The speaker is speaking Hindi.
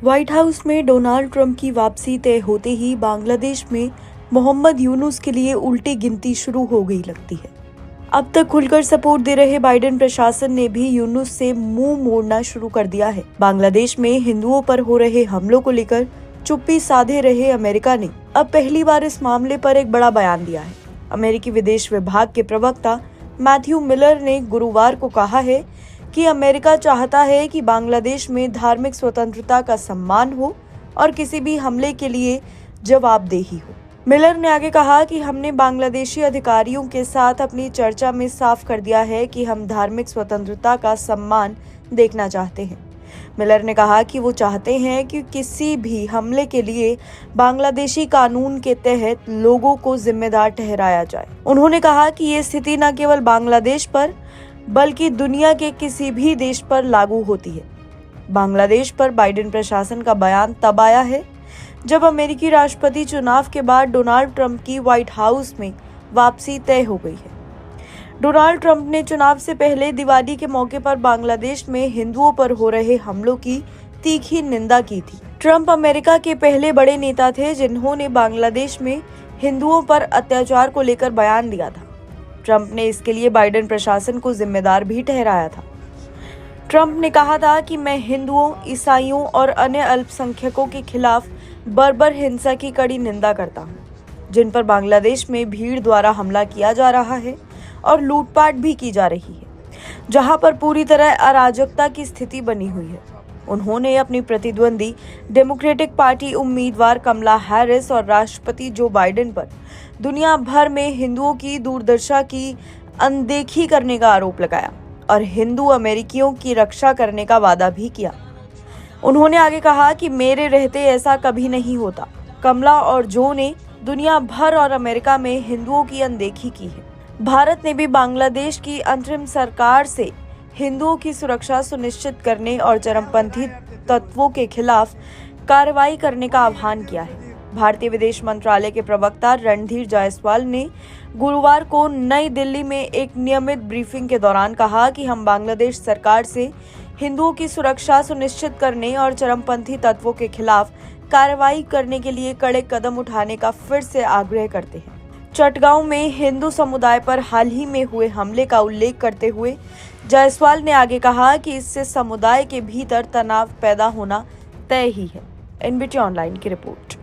व्हाइट हाउस में डोनाल्ड ट्रंप की वापसी तय होते ही बांग्लादेश में मोहम्मद यूनुस के लिए उल्टी गिनती शुरू हो गई लगती है। अब तक खुलकर सपोर्ट दे रहे बाइडेन प्रशासन ने भी यूनुस से मुंह मोड़ना शुरू कर दिया है। बांग्लादेश में हिंदुओं पर हो रहे हमलों को लेकर चुप्पी साधे रहे अमेरिका ने अब पहली बार इस मामले पर एक बड़ा बयान दिया है। अमेरिकी विदेश विभाग के प्रवक्ता मैथ्यू मिलर ने गुरुवार को कहा है कि अमेरिका चाहता है कि बांग्लादेश में धार्मिक स्वतंत्रता का सम्मान हो और किसी भी हमले के लिए जवाबदेही हो। मिलर ने आगे कहा कि हमने बांग्लादेशी अधिकारियों के साथ अपनी चर्चा में साफ कर दिया है कि हम धार्मिक स्वतंत्रता का सम्मान देखना चाहते हैं। मिलर ने कहा कि वो चाहते हैं कि किसी भी हमले के लिए बांग्लादेशी कानून के तहत लोगों को जिम्मेदार ठहराया जाए। उन्होंने कहा कि ये स्थिति न केवल बांग्लादेश पर बल्कि दुनिया के किसी भी देश पर लागू होती है। बांग्लादेश पर बाइडेन प्रशासन का बयान तब आया है जब अमेरिकी राष्ट्रपति चुनाव के बाद डोनाल्ड ट्रंप की व्हाइट हाउस में वापसी तय हो गई है। डोनाल्ड ट्रंप ने चुनाव से पहले दिवाली के मौके पर बांग्लादेश में हिंदुओं पर हो रहे हमलों की तीखी निंदा की थी। ट्रंप अमेरिका के पहले बड़े नेता थे जिन्होंने बांग्लादेश में हिंदुओं पर अत्याचार को लेकर बयान दिया था। ट्रंप ने इसके लिए बाइडेन प्रशासन को जिम्मेदार भी ठहराया था। ट्रंप ने कहा था कि मैं हिंदुओं, ईसाइयों और अन्य अल्पसंख्यकों के खिलाफ बर्बर हिंसा की कड़ी निंदा करता हूं, जिन पर बांग्लादेश में भीड़ द्वारा हमला किया जा रहा है और लूटपाट भी की जा रही है, जहां पर पूरी तरह अराजकता की स्थिति बनी हुई है। उन्होंने अपनी प्रतिद्वंदी डेमोक्रेटिक पार्टी उम्मीदवार कमला हैरिस और राष्ट्रपति जो बाइडेन पर दुनिया भर में हिंदुओं की दुर्दशा की अनदेखी करने का आरोप लगाया और हिंदू अमेरिकियों की रक्षा करने का वादा भी किया। उन्होंने आगे कहा कि मेरे रहते ऐसा कभी नहीं होता। कमला और जो ने दुनिया भर और अमेरिका में हिंदुओं की अनदेखी की है। भारत ने भी बांग्लादेश की अंतरिम सरकार से हिंदुओं की सुरक्षा सुनिश्चित करने और चरमपंथी तत्वों के खिलाफ कार्रवाई करने का आह्वान किया है। भारतीय विदेश मंत्रालय के प्रवक्ता रणधीर जायसवाल ने गुरुवार को नई दिल्ली में एक नियमित ब्रीफिंग के दौरान कहा कि हम बांग्लादेश सरकार से हिंदुओं की सुरक्षा सुनिश्चित करने और चरमपंथी तत्वों के खिलाफ कार्रवाई करने के लिए कड़े कदम उठाने का फिर से आग्रह करते हैं। चटगांव में हिंदू समुदाय पर हाल ही में हुए हमले का उल्लेख करते हुए जायसवाल ने आगे कहा कि इससे समुदाय के भीतर तनाव पैदा होना तय ही है। एनबीटी ऑनलाइन की रिपोर्ट।